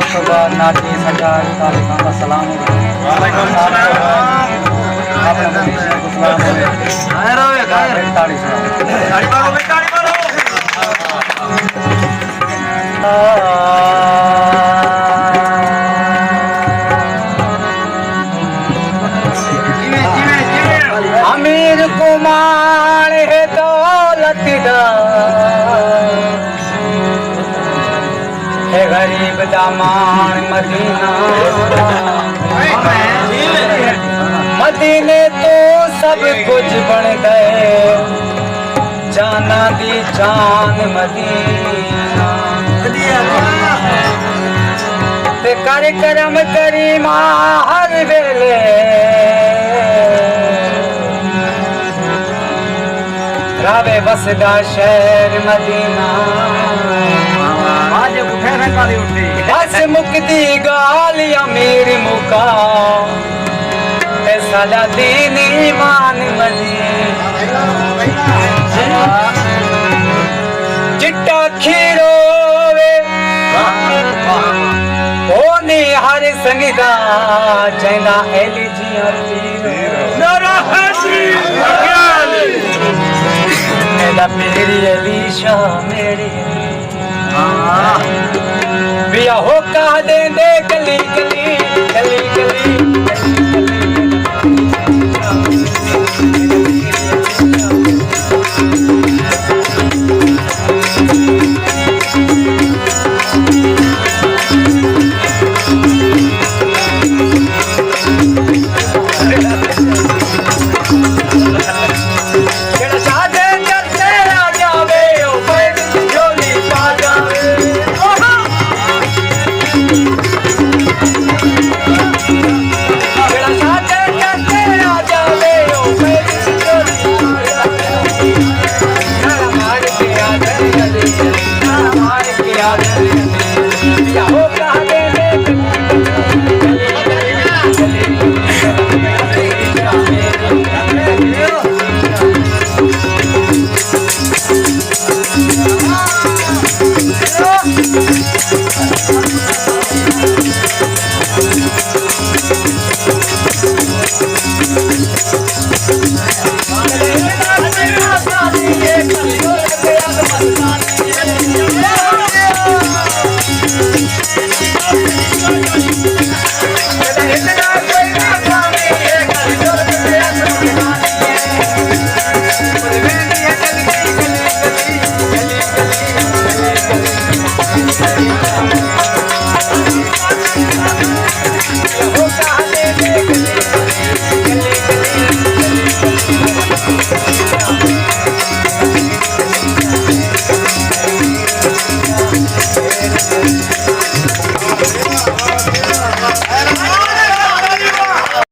सुबह नाटी सरकार तालिबान का सलाम वालेकुम सलाम आपने भविष्य को सलाम ताड़ी मारो अमीर कुमार है दौलत है गरीब दामान मदीना मदीने तो सब कुछ बन गए जाना दी जान मदीना ते कर करम करीमा हर वेले रावे बसदा शहर मदीना बस मुक्ति गालिया मेरी मुका साला दीन ईमान मदीना चिट्टा खीरो वे ओने हर संगीता चैंदा एली जिया मेरा मेरी अलीशा मेरी बिया हो का दे दे गली गली